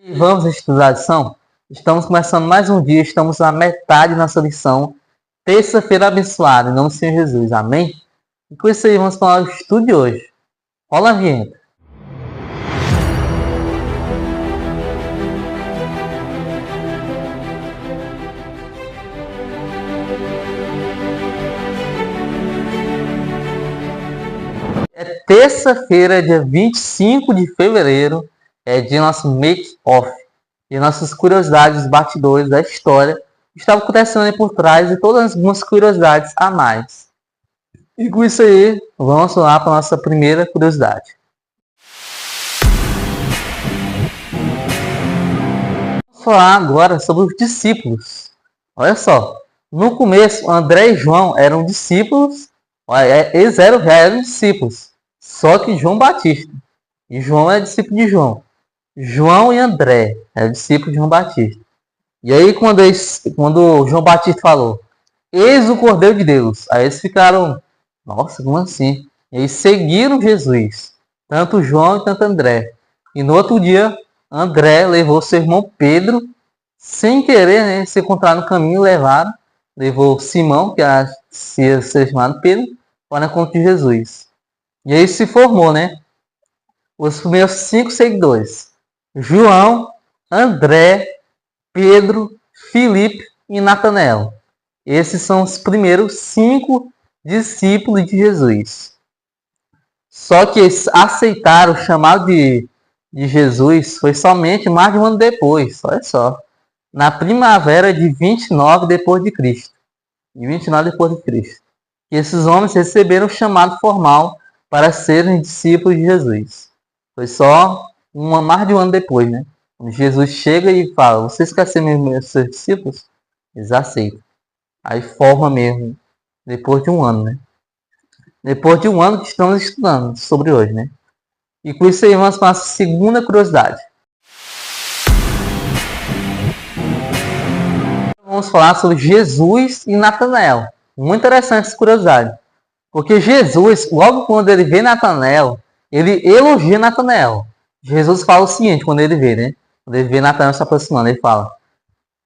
E vamos estudar a lição? Estamos começando mais um dia, estamos na metade da nossa lição. Terça-feira abençoada, em nome do Senhor Jesus, amém? E com isso aí, vamos falar do estudo de hoje. Rola a vinheta. É terça-feira, dia 25 de fevereiro, é dia nosso make-off. E nossas curiosidades, os bastidores da história que estavam acontecendo aí por trás e todas algumas curiosidades a mais. E com isso aí, vamos lá para a nossa primeira curiosidade. Vamos falar agora sobre os discípulos. Olha só, no começo, André e João eram discípulos, eles eram discípulos, só que João Batista. E João é discípulo de João. João e André eram discípulos de João Batista. E aí, quando João Batista falou, eis o Cordeiro de Deus, aí eles ficaram, nossa, como assim? E eles seguiram Jesus, tanto João e tanto André. E no outro dia, André levou seu irmão Pedro, sem querer, né, se encontrar no caminho, levou Simão, que ia ser chamado Pedro, para o encontro de Jesus. E aí se formou, né, os primeiros 5 seguidores: João, André, Pedro, Filipe e Natanael. Esses são os primeiros 5 discípulos de Jesus. Só que eles aceitaram o chamado de Jesus foi somente mais de um ano depois, olha só. Na primavera de 29 depois de Cristo. De 29 depois de Cristo. E esses homens receberam o chamado formal para serem discípulos de Jesus. Foi só mais de um ano depois, né? Quando Jesus chega e fala, vocês querem ser meus discípulos? Eles aceitam. Aí forma mesmo, depois de um ano, né? Depois de um ano que estamos estudando sobre hoje, né? E com isso aí vamos para a segunda curiosidade. Vamos falar sobre Jesus e Natanael. Muito interessante essa curiosidade. Porque Jesus, logo quando ele vê Natanael, ele elogia Natanael. Jesus fala o seguinte, quando ele vê, né? Quando ele vê Natanael se aproximando, ele fala,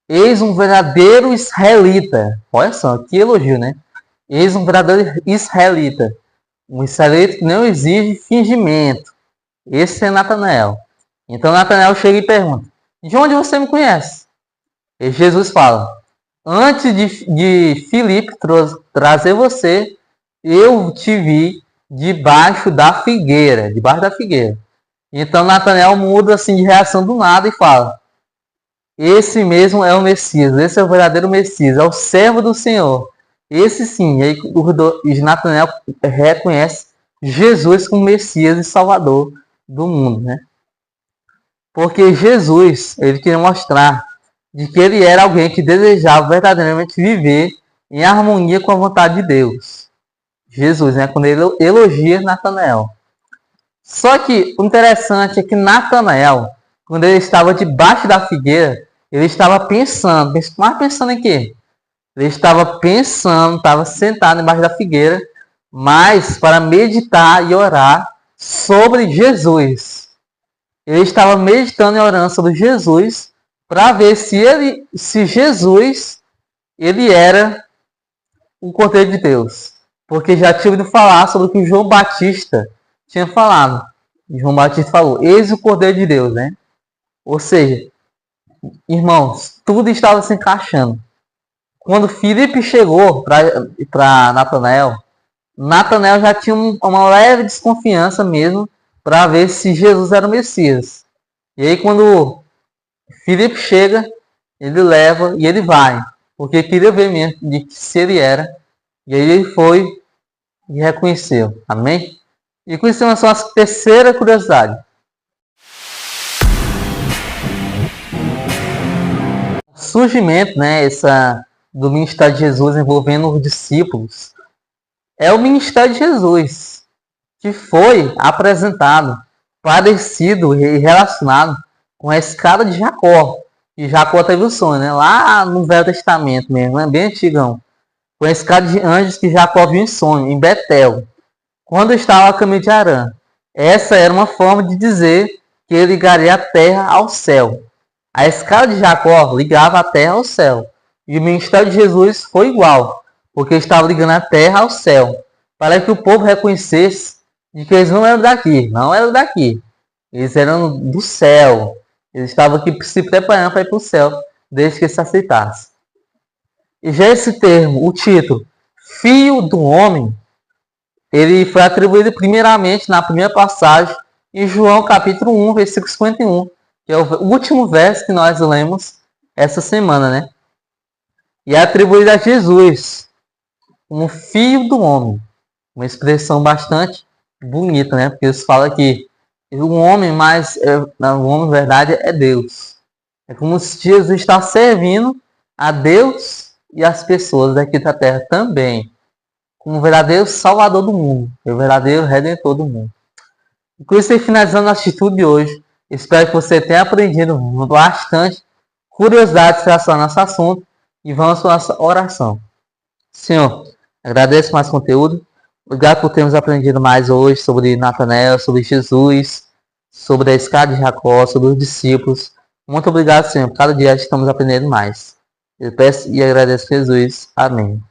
eis um verdadeiro israelita. Olha só, que elogio, né? Eis um verdadeiro israelita. Um israelita que não exige fingimento. Esse é Natanael. Então Natanael chega e pergunta, de onde você me conhece? E Jesus fala, antes de Filipe trazer você, eu te vi debaixo da figueira. Então Natanael muda assim de reação do nada e fala, esse mesmo é o Messias, esse é o verdadeiro Messias, é o servo do Senhor. Esse sim, e aí Natanael reconhece Jesus como Messias e Salvador do mundo, né? Porque Jesus, ele queria mostrar de que ele era alguém que desejava verdadeiramente viver em harmonia com a vontade de Deus. Jesus, né? Quando ele elogia Natanael. Só que o interessante é que Natanael, quando ele estava debaixo da figueira, ele estava pensando, mas pensando em quê? Ele estava sentado debaixo da figueira, mas para meditar e orar sobre Jesus. Ele estava meditando e orando sobre Jesus para ver se Jesus ele era o Cordeiro de Deus. Porque já tinha ouvido falar sobre o que João Batista tinha falado. João Batista falou, eis o Cordeiro de Deus, né? Ou seja, irmãos, tudo estava se encaixando. Quando Filipe chegou para Natanael, Natanael já tinha uma leve desconfiança mesmo para ver se Jesus era o Messias. E aí quando Filipe chega, ele leva e ele vai, porque queria ver mesmo de se ele era. E aí ele foi e reconheceu. Amém? E com isso é a nossa terceira curiosidade. O surgimento, né, do ministério de Jesus envolvendo os discípulos é o ministério de Jesus, que foi apresentado, parecido e relacionado com a escada de Jacó. E Jacó teve o sonho, né? Lá no Velho Testamento mesmo, né? Bem antigão. Com a escada de anjos que Jacó viu em sonho, em Betel, quando estava a caminho de Harã. Essa era uma forma de dizer que ele ligaria a terra ao céu. A escada de Jacó ligava a terra ao céu. E o ministério de Jesus foi igual, porque estava ligando a terra ao céu, para que o povo reconhecesse de que eles não eram daqui, Eles eram do céu. Eles estavam aqui se preparando para ir para o céu, desde que se aceitasse. E já esse termo, o título, Filho do Homem, ele foi atribuído primeiramente na primeira passagem em João capítulo 1, versículo 51, que é o último verso que nós lemos essa semana, né? E é atribuído a Jesus como Filho do Homem. Uma expressão bastante bonita, né? Porque eles falam que o homem, o homem, na verdade, é Deus. É como se Jesus está servindo a Deus e as pessoas daqui da terra também, como o verdadeiro Salvador do mundo, o verdadeiro Redentor do mundo. E com isso, finalizando a atitude de hoje, espero que você tenha aprendido bastante curiosidades relacionadas a esse assunto e vamos para a nossa oração. Senhor, agradeço mais conteúdo. Obrigado por termos aprendido mais hoje sobre Natanael, sobre Jesus, sobre a escada de Jacó, sobre os discípulos. Muito obrigado, Senhor. Cada dia estamos aprendendo mais. Eu peço e agradeço a Jesus. Amém.